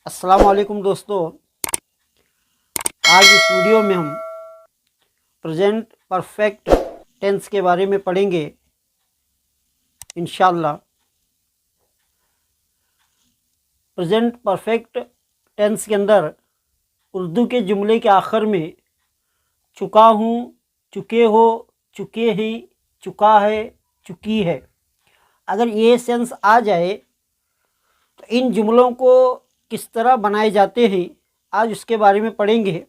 अस्सलाम वालेकुम दोस्तों। आज इस वीडियो में हम प्रेजेंट परफेक्ट टेंस के बारे में पढ़ेंगे इंशाल्लाह। प्रेजेंट परफेक्ट टेंस के अंदर उर्दू के जुमले के आखिर में चुका हूँ, चुके हो, चुके हैं, चुका है, चुकी है, अगर ये सेंस आ जाए तो इन जुमलों को किस तरह बनाए जाते हैं आज उसके बारे में पढ़ेंगे।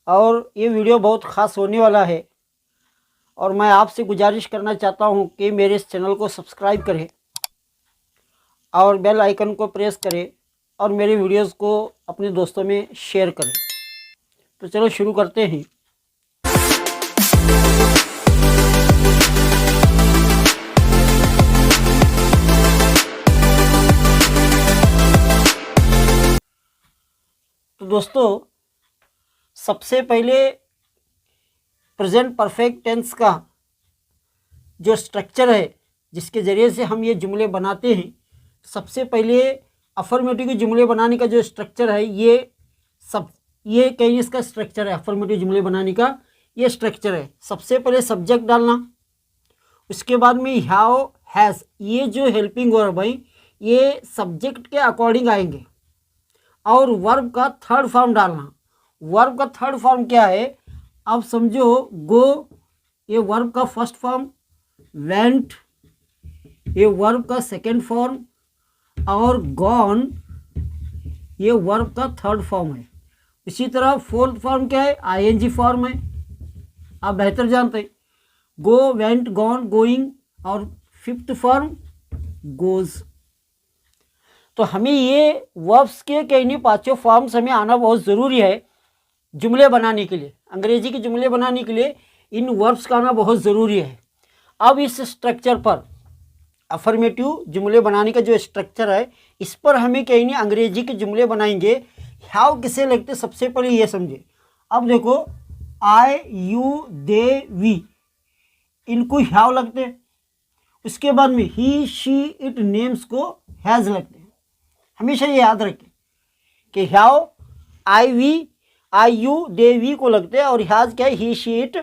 और ये वीडियो बहुत ख़ास होने वाला है और मैं आपसे गुजारिश करना चाहता हूँ कि मेरे इस चैनल को सब्सक्राइब करें और बेल आइकन को प्रेस करें और मेरे वीडियोस को अपने दोस्तों में शेयर करें। तो चलो शुरू करते हैं। तो दोस्तों, सबसे पहले प्रेजेंट परफेक्ट टेंस का जो स्ट्रक्चर है जिसके ज़रिए से हम ये जुमले बनाते हैं, सबसे पहले अफर्मेटिव के जुमले बनाने का जो स्ट्रक्चर है ये कहीं इसका स्ट्रक्चर है। अफर्मेटिव जुमले बनाने का ये स्ट्रक्चर है। सबसे पहले सब्जेक्ट डालना, उसके बाद में हैव, हैज़, ये जो हेल्पिंग वर्ब है ये सब्जेक्ट के अकॉर्डिंग आएंगे। और वर्ब का थर्ड फॉर्म डालना। वर्ब का थर्ड फॉर्म क्या है, अब समझो। गो ये वर्ब का फर्स्ट फॉर्म, वेंट ये वर्ब का सेकेंड फॉर्म और गॉन ये वर्ब का थर्ड फॉर्म है। इसी तरह फोर्थ फॉर्म क्या है, आईएनजी फॉर्म है, आप बेहतर जानते हैं। गो, वेंट, गॉन, गोइंग और फिफ्थ फॉर्म गोज। तो हमें ये वर्ब्स के कई पांचों फॉर्म्स हमें आना बहुत ज़रूरी है जुमले बनाने के लिए। अंग्रेजी के जुमले बनाने के लिए इन वर्ब्स का आना बहुत ज़रूरी है। अब इस स्ट्रक्चर पर अफर्मेटिव जुमले बनाने का जो स्ट्रक्चर है इस पर हमें कहीं अंग्रेजी के जुमले बनाएंगे। हैव किसे लगते, सबसे पहले ये समझे। अब देखो, आई, यू, दे, वी, इनको हैव लगते हैं। उसके बाद में ही, शी, इट, नेम्स को हैज़ लगते हैं। हमेशा ये याद रखें कि have I, we, I, you, they, we को लगते हैं और हैज़ क्या है, he, she, it,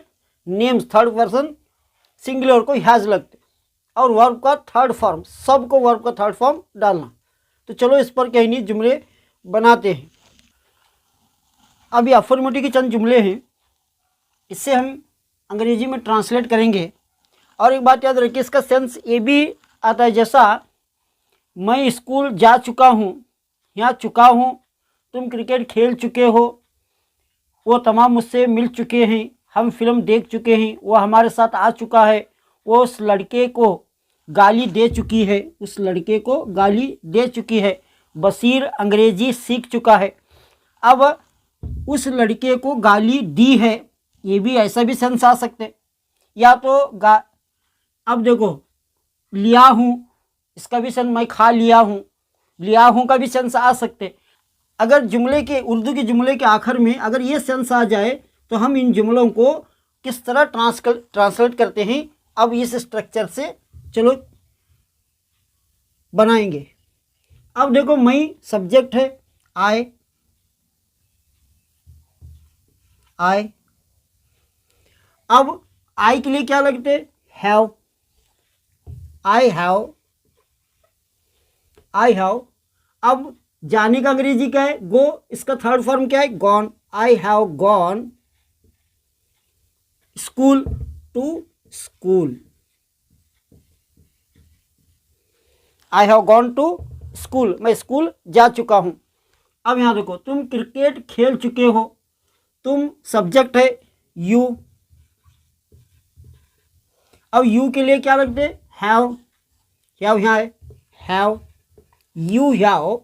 names third person singular को हैज़ लगते हैं। और वर्ब का थर्ड फॉर्म, सबको वर्ब का थर्ड फॉर्म डालना। तो चलो इस पर कहीं नहीं जुमले बनाते हैं। अब ये अफर्मेटिव के चंद जुमले हैं, इससे हम अंग्रेजी में ट्रांसलेट करेंगे। और एक बात याद रखिए, इसका सेंस ये भी आता है, जैसा मैं स्कूल जा चुका हूँ, यहाँ चुका हूँ। तुम क्रिकेट खेल चुके हो, वो तमाम मुझसे मिल चुके हैं। हम फिल्म देख चुके हैं, वो हमारे साथ आ चुका है। वो उस लड़के को गाली दे चुकी है, उस लड़के को गाली दे चुकी है। बशीर अंग्रेजी सीख चुका है। अब उस लड़के को गाली दी है, ये भी ऐसा भी सेंस आ सकते। या तो अब देखो, लिया हूँ, इसका भी सेंस मैं खा लिया हूँ, लिया हूँ का भी सेंस आ सकते। अगर जुमले के उर्दू के जुमले के आखिर में अगर ये सेंस आ जाए तो हम इन जुमलों को किस तरह ट्रांसलेट करते हैं, अब इस स्ट्रक्चर से चलो बनाएंगे। अब देखो, मैं सब्जेक्ट है, आई, आई। अब आई के लिए क्या लगते, have, I have, I have. अब जाने का अंग्रेजी क्या है, गो, इसका थर्ड फॉर्म क्या है, gone. I have gone school, to school. I have gone to school, मैं स्कूल जा चुका हूं। अब यहां देखो, तुम क्रिकेट खेल चुके हो, तुम सब्जेक्ट है, यू। अब यू के लिए क्या लगते, हैव, हैव यहाँ है, हैव, यू हैव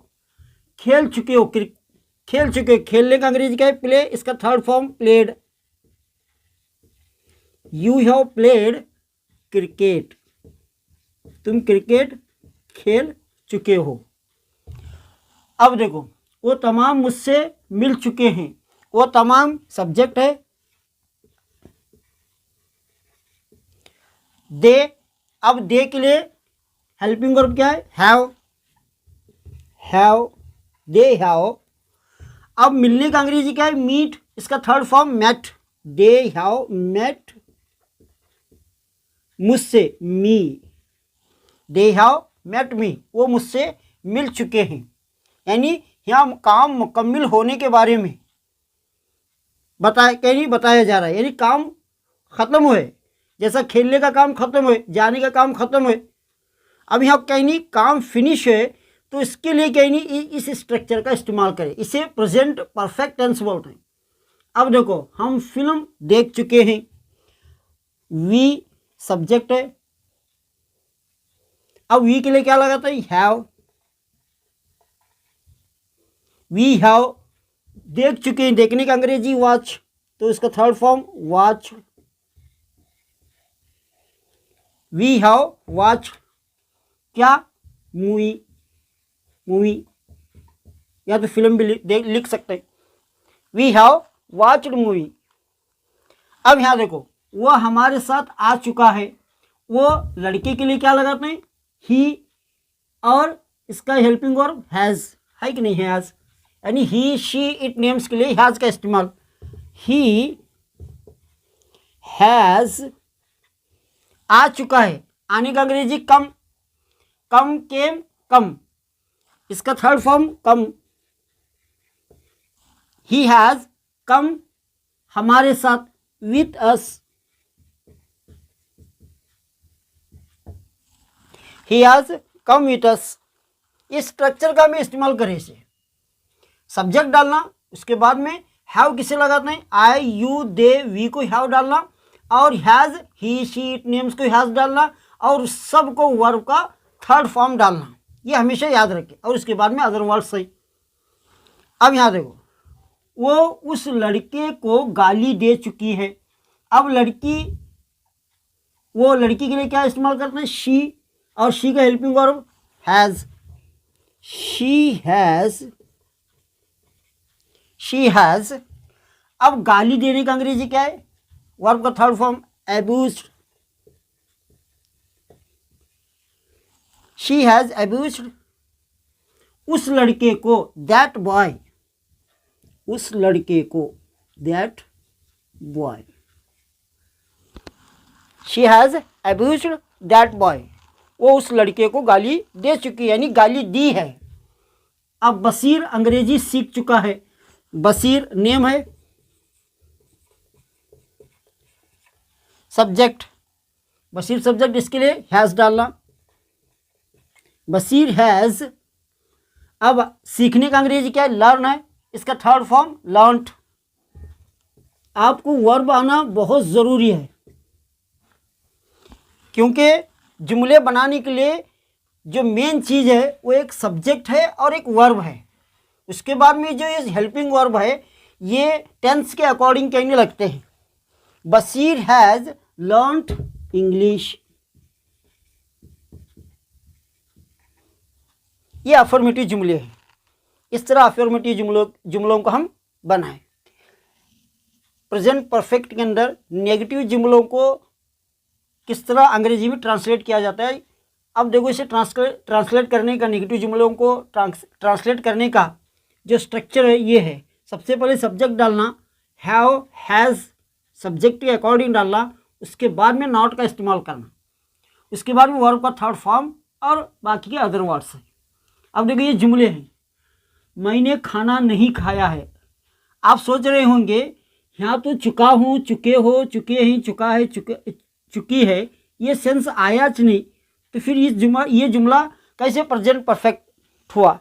खेल चुके हो, खेल चुके हो, खेलने का अंग्रेजी क्या है, प्ले, इसका third form played. You have played cricket, तुम क्रिकेट खेल चुके हो। अब देखो, वो तमाम मुझसे मिल चुके हैं, वो तमाम सब्जेक्ट है, दे। अब दे के लिए हेल्पिंग वर्ब क्या है, हैव, हैव दे हैव। अब मिलने का अंग्रेजी क्या है? मीट। इसका third form met. They have met मुझसे, me. They have met me, वो मुझसे मिल चुके हैं। यानी यहाँ काम मुकम्मल होने के बारे में बताया जा रहा है। यानी काम खत्म हुए, जैसा खेलने का काम खत्म हुए, जाने का काम खत्म हुए। अब यहाँ कहीं नहीं काम फिनिश है, तो इसके लिए कहीं नहीं इस स्ट्रक्चर का इस्तेमाल करें। इसे प्रेजेंट परफेक्ट टेंस बोलते हैं। अब देखो, हम फिल्म देख चुके हैं। वी सब्जेक्ट है। अब वी के लिए क्या लगाता है? हैव। वी हैव देख चुके हैं, देखने का अंग्रेजी वॉच, तो इसका third form watch. We have watch क्या? मूवी। मूवी या तो फिल्म भी लिख सकते हैं। We have watched movie. अब यहाँ देखो, वह हमारे साथ आ चुका है। वो लड़के के लिए क्या लगाते हैं? ही, और इसका हेल्पिंग वर्ब हैज़ है कि नहीं? हैज़। यानी ही, शी, इट नेम्स के लिए हैज़ का इस्तेमाल। ही हैज़ आ चुका है। आने का अंग्रेजी कम। कम, केम, कम। इसका third form come. He has come हमारे साथ, with us. He has come with us. इस स्ट्रक्चर का हमें इस्तेमाल करें। इसे सब्जेक्ट डालना, उसके बाद में हैव किसे लगाते हैं? आई, यू, दे, वी को हैव डालना, और has, he, she, it names को हैज़ डालना, और सबको वर्ब का थर्ड फॉर्म डालना। ये हमेशा याद रखें। और उसके बाद में अदर वर्ड सही। अब यहाँ देखो, वो उस लड़के को गाली दे चुकी है। अब लड़की, वो लड़की के लिए क्या इस्तेमाल करते हैं? शी, और शी का helping verb has. She has. अब गाली देने का अंग्रेजी क्या है? वर्ब का third form abused. She has abused उस लड़के को, दैट बॉय। उस लड़के को, that boy. She has abused that boy. वो उस लड़के को गाली दे चुकी है, यानी गाली दी है। अब बशीर अंग्रेजी सीख चुका है। बशीर नेम है। सब्जेक्ट, बशीर सब्जेक्ट, इसके लिए हैज़ डालना। बशीर हैज़। अब सीखने का अंग्रेजी क्या है? लर्न है। इसका थर्ड फॉर्म लर्नड। आपको वर्ब आना बहुत ज़रूरी है, क्योंकि जुमले बनाने के लिए जो मेन चीज़ है वो एक सब्जेक्ट है और एक वर्ब है। उसके बाद में जो ये हेल्पिंग वर्ब है, ये टेंस के अकॉर्डिंग कहने लगते हैं। Bashir has learned English. ये अफर्मेटिव जुमले हैं। इस तरह अफर्मेटिव जुमलों को हम बनाएं। प्रेजेंट परफेक्ट के अंदर नेगेटिव जुमलों को किस तरह अंग्रेजी में ट्रांसलेट किया जाता है। अब देखो, इसे ट्रांसलेट करने का, नेगेटिव जुमलों को ट्रांसलेट करने का जो स्ट्रक्चर है ये है। सबसे पहले सब्जेक्ट डालना, हैव, हैज़, सब्जेक्ट के अकॉर्डिंग डालना। उसके बाद में नॉट का इस्तेमाल करना। उसके बाद में वर्ब का थर्ड फॉर्म और बाकी के अदर वर्ड्स हैं। अब देखो, ये जुमले हैं। मैंने खाना नहीं खाया है। आप सोच रहे होंगे यहाँ तो चुका हूँ, चुके हो, चुके हैं, चुका है, चुकी है, ये सेंस आया नहीं, तो फिर ये जुमला कैसे प्रेजेंट परफेक्ट हुआ?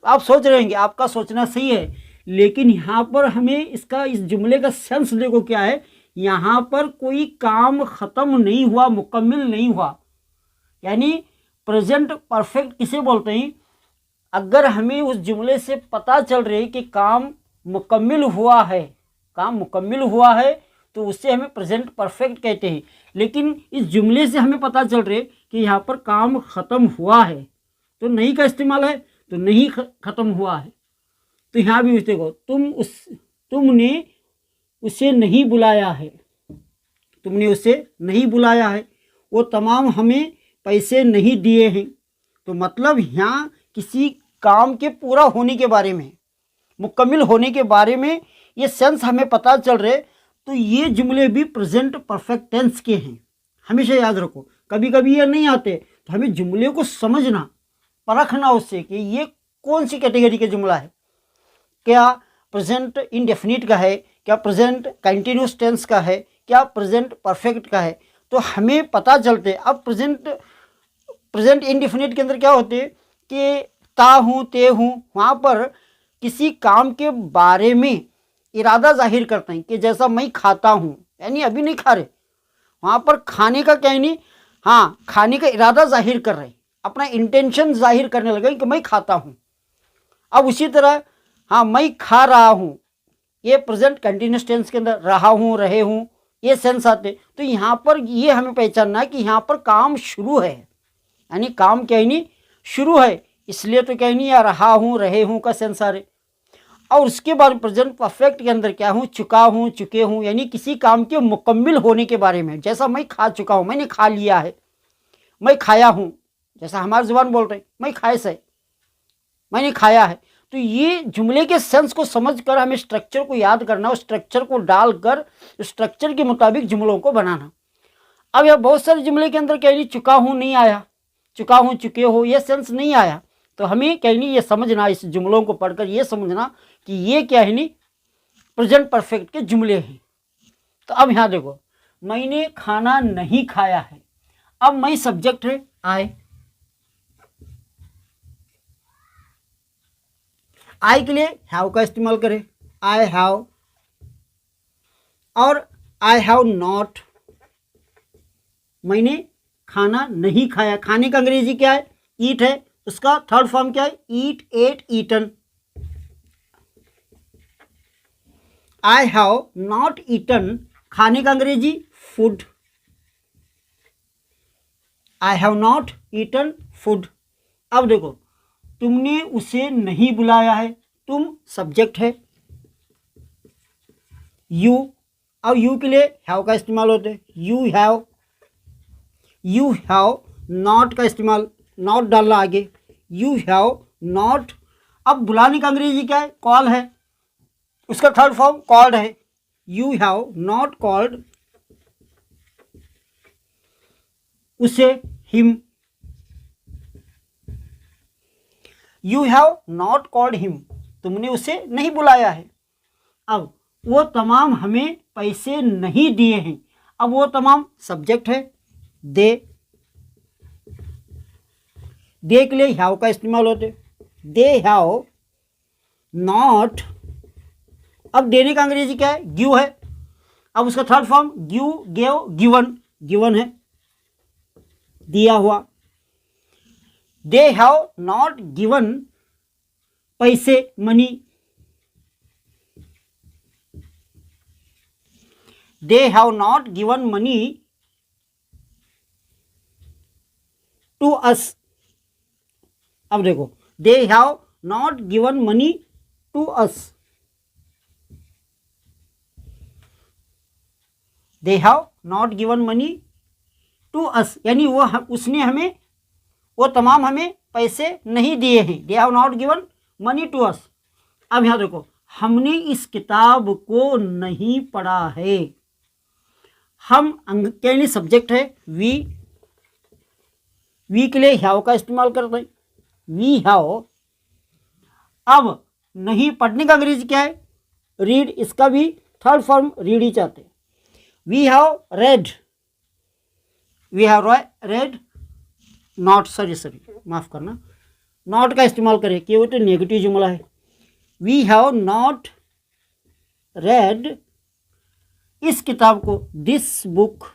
आप सोच रहे होंगे, आपका सोचना सही है, लेकिन यहाँ पर हमें इस जुमले का सेंस देखो क्या है। यहाँ पर कोई काम ख़त्म नहीं हुआ, मुकम्मल नहीं हुआ। यानी प्रेजेंट परफेक्ट किसे बोलते हैं? अगर हमें उस जुमले से पता चल रही कि काम मुकम्मल हुआ है, काम मुकम्मल हुआ है, तो उससे हमें प्रेजेंट परफेक्ट कहते हैं। लेकिन इस जुमले से हमें पता चल रही कि यहाँ पर काम ख़त्म हुआ है, तो नहीं का इस्तेमाल है, तो नहीं ख़त्म हुआ है। तो यहाँ भी देखो, तुमने उसे नहीं बुलाया है। तुमने उसे नहीं बुलाया है। वो तमाम हमें पैसे नहीं दिए हैं। तो मतलब यहाँ किसी काम के पूरा होने के बारे में, मुकम्मल होने के बारे में ये सेंस हमें पता चल रहे, तो ये जुमले भी प्रेजेंट परफेक्ट टेंस के हैं। हमेशा याद रखो, कभी कभी ये नहीं आते तो हमें जुमले को समझना, परखना उससे कि ये कौन सी कैटेगरी का जुमला है, क्या प्रेजेंट इंडेफिनिट का है, क्या प्रेजेंट कंटिन्यूस टेंस का है, क्या प्रेजेंट परफेक्ट का है, तो हमें पता चलते। अब प्रेजेंट इंडेफिनिट के अंदर क्या होते कि ता हूँ, ते हूँ, वहाँ पर किसी काम के बारे में इरादा जाहिर करते हैं कि जैसा मैं खाता हूँ, यानी अभी नहीं खा रहे, वहाँ पर खाने का क्या नहीं, हाँ खाने का इरादा जाहिर कर रहे, अपना इंटेंशन जाहिर करने लगे कि मैं खाता हूँ। अब उसी तरह हाँ मैं खा रहा हूँ, ये प्रेजेंट कंटिन्यूस टेंस के अंदर रहा हूँ, रहे हूँ, ये सेंस आते। तो यहाँ पर ये हमें पहचानना है कि यहाँ पर काम शुरू है, यानी काम क्या नहीं शुरू है, इसलिए तो क्या नहीं या रहा हूँ, रहे हूँ का सेंस आ रहे। और उसके बाद प्रेजेंट परफेक्ट के अंदर क्या हूँ, चुका हूँ, चुके हूँ, यानी किसी काम के मुकम्मल होने के बारे में, जैसा मैं खा चुका हूँ, मैंने खा लिया है, मैं खाया हूँ, जैसा हमारी जुबान बोल रहे मैं खाए से, मैंने खाया है। तो ये जुमले के सेंस को समझकर हमें स्ट्रक्चर को याद करना, उस स्ट्रक्चर को डालकर स्ट्रक्चर के मुताबिक जुमलों को बनाना। अब यह बहुत सारे जुमले के अंदर कह ली चुका हूँ नहीं आया, चुका हूँ, चुके हो, ये सेंस नहीं आया, तो हमें कह नहीं ये समझना, इस जुमलों को पढ़कर ये समझना कि ये क्या है नहीं प्रेजेंट परफेक्ट के जुमले हैं। तो अब यहाँ देखो, मैंने खाना नहीं खाया है, अब मैं सब्जेक्ट है आई के लिए हैव का इस्तेमाल करें, आई हैव, और आई हैव नॉट, मैंने खाना नहीं खाया, खाने का अंग्रेजी क्या है, ईट है, उसका थर्ड फॉर्म क्या है, eat, ate, eaten. I have not eaten, खाने का अंग्रेजी food, I have not eaten food. अब देखो, तुमने उसे नहीं बुलाया है, तुम सब्जेक्ट है, यू, अब यू के लिए हैव का इस्तेमाल होते हैं, यू हैव नॉट का इस्तेमाल, नॉट डालना आगे, यू हैव नॉट। अब बुलाने का अंग्रेजी क्या है, कॉल है, उसका थर्ड फॉर्म कॉल्ड है, यू हैव नॉट कॉल्ड उसे, him, you have not called him, तुमने उसे नहीं बुलाया है। अब वो तमाम हमें पैसे नहीं दिए हैं, अब वो तमाम सब्जेक्ट है, दे के लिए हैव का इस्तेमाल होते, दे हैव नॉट। अब देने का अंग्रेजी क्या है, गिव है, अब उसका third form give, gave, given, given है, दिया हुआ। दे हैव नॉट गिवन पैसे, money, they have not given money to us. अब देखो, they have not given money to us, they have not given money to us, यानी वो उसने हमें, वो तमाम हमें पैसे नहीं दिए हैं, they have not given money to us. अब यहाँ देखो, हमने इस किताब को नहीं पढ़ा है, हम यानी सब्जेक्ट है, वी के लिए हैव का इस्तेमाल करते हैं, वी हैव। अब नहीं पढ़ने का अंग्रेजी क्या है, रीड, इसका भी थर्ड फॉर्म रीड ही चाहते हैं, we have read, not, sorry माफ करना, नॉट का इस्तेमाल करें कि वो तो नेगेटिव जुमला है, वी हैव नॉट रेड इस किताब को, दिस बुक,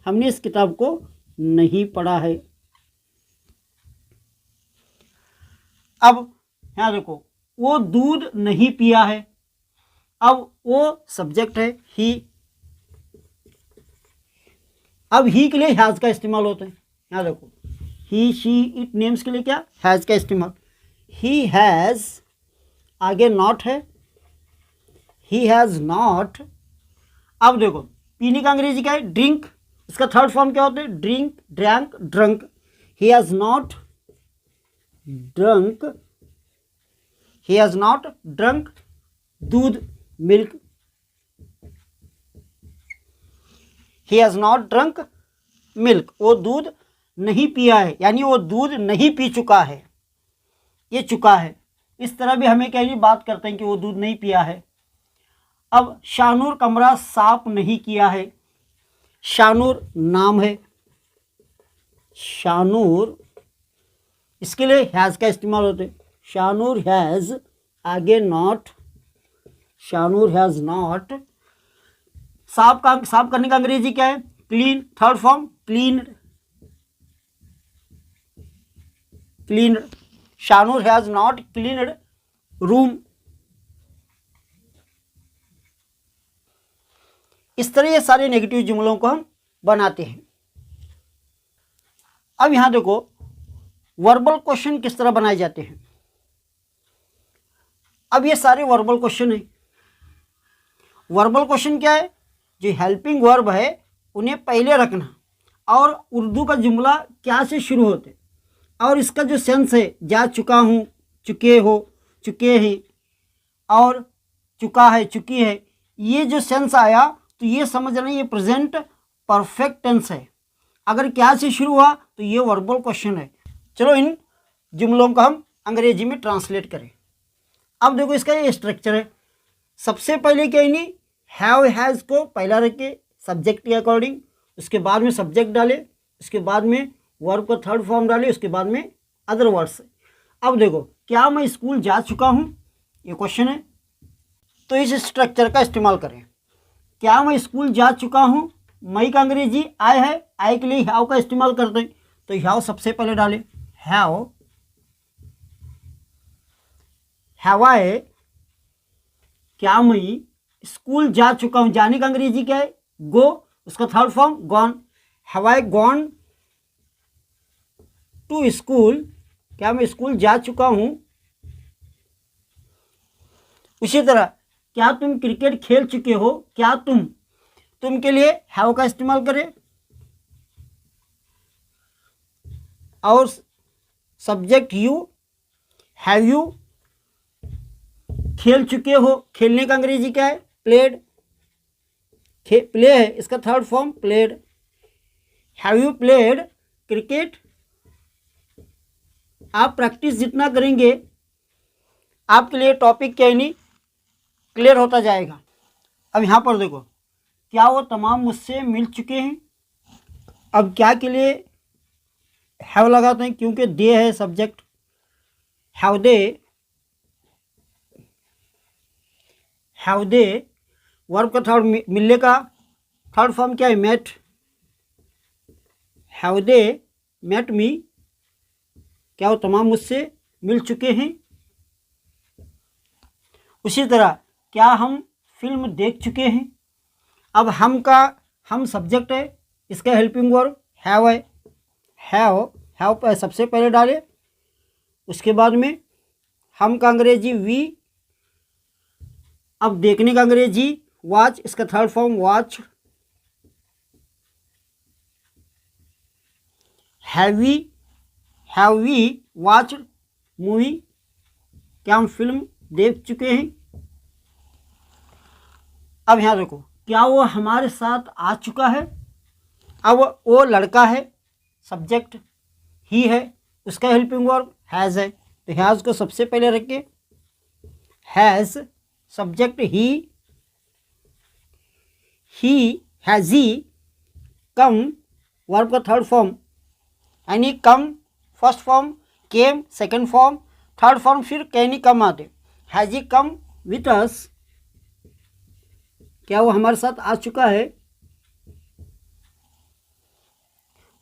हमने इस किताब को नहीं पढ़ा है। अब यहाँ देखो, वो दूध नहीं पिया है, अब वो सब्जेक्ट है, ही, अब ही के लिए हैज का इस्तेमाल होता है, यहाँ देखो, ही, शी, इट, नेम्स के लिए क्या, हैज का इस्तेमाल, ही हैज, आगे नॉट है, ही हैज नॉट। अब देखो, पीने का अंग्रेजी क्या है, ड्रिंक, इसका थर्ड फॉर्म क्या होता है, drink, drank, drunk, he has not drunk he has not drunk दूध milk, he has not drunk milk, वो दूध नहीं पिया है, यानी वो दूध नहीं पी चुका है, ये चुका है। इस तरह भी हमें क्या बात करते हैं कि वो दूध नहीं पिया है। अब शानूर कमरा साफ नहीं किया है, शानूर नाम है, शानूर, इसके लिए हैज़ का इस्तेमाल होता है। शानूर हैज़, आगे नॉट, शानूर हैज़ नॉट। साफ करने का अंग्रेजी क्या है? Clean, third form cleaned, cleaned. Shanoor has not cleaned room. इस तरह ये सारे नेगेटिव जुमलों को हम बनाते हैं। अब यहां देखो वर्बल क्वेश्चन किस तरह बनाए जाते हैं। अब ये सारे वर्बल क्वेश्चन है। वर्बल क्वेश्चन क्या है? जो हेल्पिंग वर्ब है उन्हें पहले रखना, और उर्दू का जुमला क्या से शुरू होते, और इसका जो सेंस है, जा चुका हूँ, चुके हो, चुके हैं, और चुका है, चुकी है, ये जो सेंस आया तो ये समझना ये प्रेजेंट परफेक्ट टेंस है। अगर क्या से शुरू हुआ तो ये वर्बल क्वेश्चन है। चलो इन जुमलों को हम अंग्रेजी में ट्रांसलेट करें। अब देखो इसका ये स्ट्रक्चर है। सबसे पहले क्या नहीं, हैव हैज़ को पहला रखे सब्जेक्ट के अकॉर्डिंग, उसके बाद में सब्जेक्ट डाले, उसके बाद में वर्ब का थर्ड फॉर्म डाले, उसके बाद में अदर वर्ड्स। अब देखो क्या मैं स्कूल जा चुका हूँ, ये क्वेश्चन है, तो इस स्ट्रक्चर का इस्तेमाल करें। क्या मैं स्कूल जा चुका हूँ, मई का अंग्रेजी आई है, आई के लिए हैव का इस्तेमाल करते हैं, तो हैव सबसे पहले डाले, हैव आई। क्या मैं स्कूल जा चुका हूँ, जाने का अंग्रेजी क्या है? गो, उसका third form gone. Have I gone to school, क्या मैं स्कूल जा चुका हूँ। उसी तरह क्या तुम क्रिकेट खेल चुके हो, क्या तुम के लिए हैव का इस्तेमाल करें, और सब्जेक्ट यू, हैव यू खेल चुके हो, खेलने का अंग्रेजी क्या है? प्लेड, प्ले है, इसका third form played. Have you played cricket, आप प्रैक्टिस जितना करेंगे आपके लिए टॉपिक क्या नहीं क्लियर होता जाएगा। अब यहाँ पर देखो क्या वो तमाम मुझसे मिल चुके हैं। अब क्या के लिए हैव लगाते हैं? क्योंकि दे है सब्जेक्ट, हैव दे वर्ब का थर्ड, मिलने का थर्ड फॉर्म क्या है? Met, have they met me, क्या वो तमाम मुझसे मिल चुके हैं। उसी तरह क्या हम फिल्म देख चुके हैं। अब हम सब्जेक्ट है, इसका हेल्पिंग वर्ब हैव है, हैव पर सबसे पहले डाले, उसके बाद में हम का अंग्रेजी वी, अब देखने का अंग्रेजी वॉच, इसका third form watch. Have we watched movie, क्या हम फिल्म देख चुके हैं। अब यहाँ देखो क्या वो हमारे साथ आ चुका है। अब वो लड़का है, सब्जेक्ट ही है, उसका हेल्पिंग वर्ब हैज़ है, तो हैज़ को सबसे पहले रखिए, has subject he has he come verb का थर्ड फॉर्म, यानी come first form, came second form, third form फिर कैनी कम आते। Has he come with us, क्या वो हमारे साथ आ चुका है।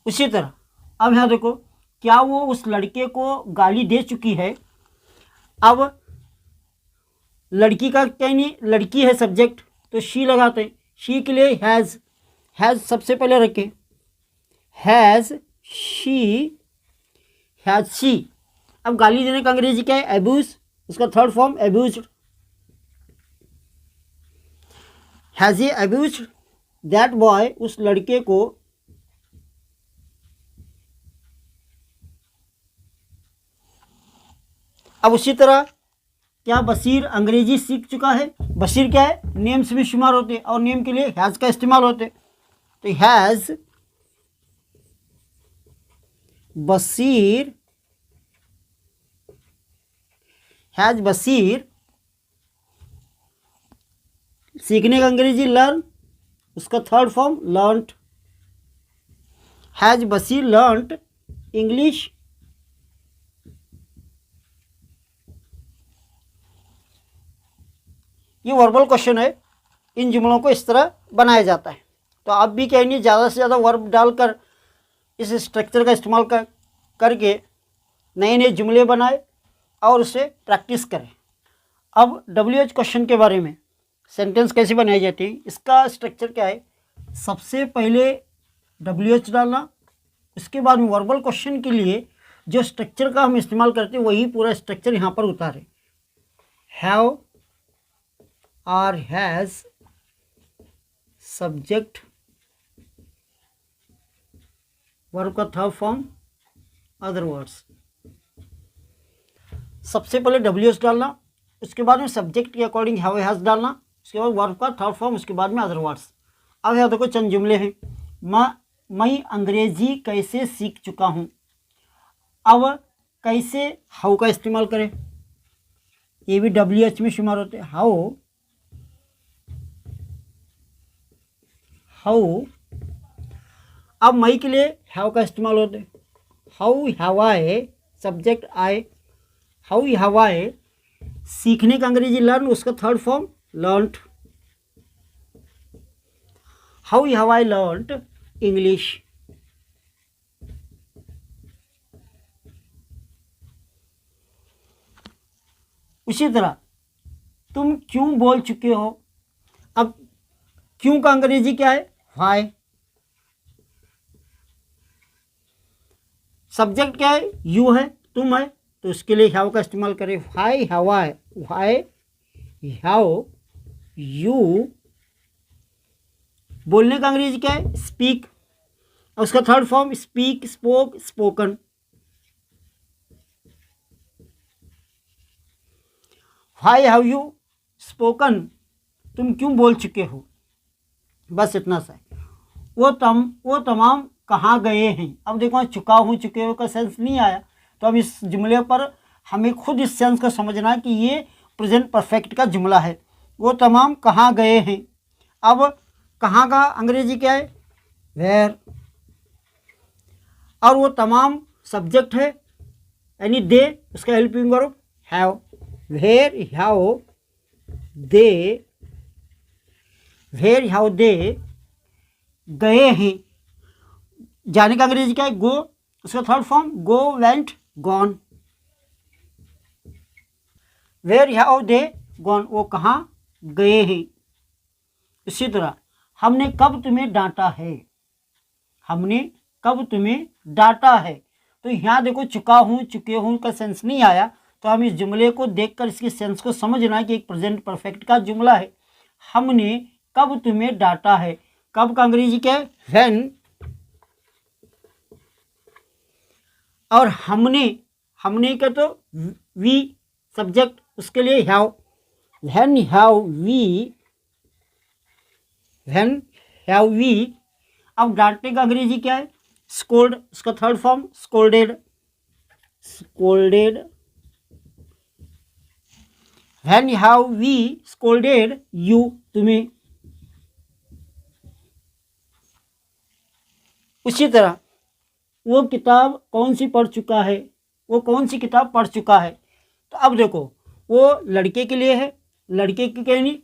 उसी तरह अब यहाँ देखो क्या वो उस लड़के को गाली दे चुकी है। अब लड़की का क्या नहीं, लड़की है सब्जेक्ट, तो शी लगाते हैं, शी के लिए हैज़ सबसे पहले रखें, हैज़ शी। अब गाली देने का अंग्रेजी क्या है? एब्यूज, उसका third form abused. Has he abused that boy, उस लड़के को अब उसी तरह क्या बशीर अंग्रेजी सीख चुका है? बशीर क्या है? नेम्स में शुमार होते हैं और नेम के लिए हैज़ का इस्तेमाल होते हैं। तो हैज़ बशीर, हैज़ बशीर सीखने का अंग्रेजी लर्न, उसका third form learned. Has Bashir learned English? ये वर्बल क्वेश्चन है, इन जुमलों को इस तरह बनाया जाता है। तो आप भी कहेंगे ज़्यादा से ज़्यादा वर्ब डालकर इस स्ट्रक्चर का इस्तेमाल करके नए नए जुमले बनाए और उसे प्रैक्टिस करें। अब WH क्वेश्चन के बारे में, सेंटेंस कैसे बनाई जाती है, इसका स्ट्रक्चर क्या है? सबसे पहले WH डालना, उसके बाद में वर्बल क्वेश्चन के लिए जो स्ट्रक्चर का हम इस्तेमाल करते हैं वही पूरा स्ट्रक्चर यहाँ पर उतारें। हैव और हैज़ सब्जेक्ट, वर्ब का थर्ड फॉर्म अदर वर्ड्स। सबसे पहले WH डालना, उसके बाद में सब्जेक्ट के अकॉर्डिंग हैव हैज़ डालना, उसके बाद वर्ब का थर्ड फॉर्म, उसके बाद में अदर वर्ड्स। अब यहाँ देखो चंद जुमले हैं। मैं अंग्रेजी कैसे सीख चुका हूँ। अब कैसे हाउ का इस्तेमाल करें, ये भी WH में शुमार होते हैं। हाउ अब मई के लिए हैव का इस्तेमाल होते हैं। How have I, subject I, how have I सीखने का अंग्रेजी लर्न, उसका third form learned. How have I learned English. उसी तरह तुम क्यों बोल चुके हो। अब क्यों का अंग्रेजी क्या है? व्हाई। सब्जेक्ट क्या है? यू है, तुम है, तो उसके लिए हैव का इस्तेमाल करें। Why have I, why have you. बोलने का अंग्रेजी क्या है? स्पीक, और उसका third form speak, spoke, spoken. Why have you spoken, तुम क्यों बोल चुके हो। बस इतना सा है। वो तमाम कहाँ गए हैं। अब देखो चुका हूँ, चुके हो का सेंस नहीं आया, तो अब इस जुमले पर हमें खुद इस सेंस को समझना है कि ये प्रेजेंट परफेक्ट का जुमला है। वो तमाम कहाँ गए हैं। अब कहाँ का अंग्रेजी क्या है? वेयर। और वो तमाम सब्जेक्ट है यानी दे, उसका helping verb have. Where have they, where have they गए हैं। जाने का अंग्रेजी क्या है? गो, उसका third form go, went, gone. Where have they gone, वो कहाँ गए हैं। इसी तरह हमने कब तुम्हें डांटा है। हमने कब तुम्हें डांटा है। तो यहाँ देखो चुका हूँ, चुके हूँ का सेंस नहीं आया, तो हम इस जुमले को देखकर इसके सेंस को समझना है कि एक प्रेजेंट परफेक्ट का जुमला है। हमने कब तुम्हें डांटा है। कब का अंग्रेजी क्या है? व्हेन। और हमने का तो वी सब्जेक्ट, उसके लिए हैव। When have we. अब डांटने का अंग्रेजी क्या है? स्कोल्ड, उसका third form scolded. When have we scolded you, तुम्हें। उसी तरह वो किताब कौन सी पढ़ चुका है। वो कौन सी किताब पढ़ चुका है। तो अब देखो वो लड़के के लिए है, लड़के के कहनी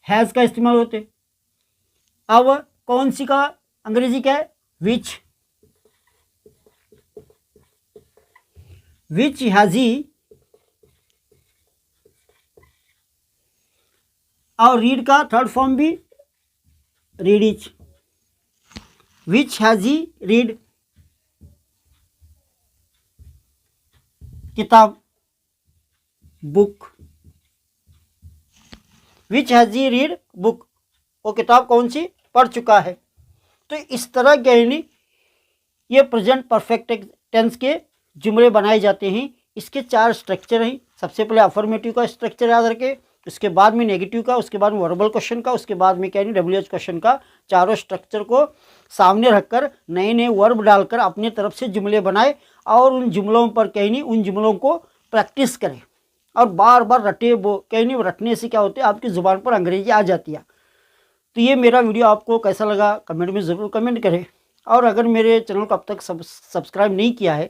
हैज़ का इस्तेमाल होते। अब कौन सी का अंग्रेजी क्या है? Which has he. और रीड का थर्ड फॉर्म भी read each. Which has he read, किताब, book. Which has he read book, वो किताब कौन सी पढ़ चुका है। तो इस तरह के ये प्रेजेंट परफेक्ट टेंस के जुमले बनाए जाते हैं इसके 4 स्ट्रक्चर हैं। सबसे पहले अफर्मेटिव का स्ट्रक्चर याद रखें, उसके बाद में नेगेटिव का, उसके बाद में वर्बल क्वेश्चन का, उसके बाद में क्या नहीं WH क्वेश्चन का। चारों स्ट्रक्चर को सामने रखकर नए नए वर्ब डालकर अपने तरफ से जुमले बनाए और उन जुमलों पर क्या नहीं उन जुमलों को प्रैक्टिस करें और बार बार रटे। वो क्या नहीं रटने से क्या होता है, आपकी ज़ुबान पर अंग्रेजी आ जाती है। तो ये मेरा वीडियो आपको कैसा लगा कमेंट में ज़रूर कमेंट करें। और अगर मेरे चैनल को अब तक सब्सक्राइब नहीं किया है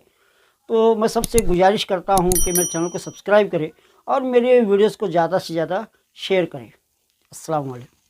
तो मैं सबसे गुजारिश करता हूँ कि मेरे चैनल को सब्सक्राइब करें और मेरे वीडियोस को ज़्यादा से ज़्यादा शेयर करें। अस्सलाम वालेकुम।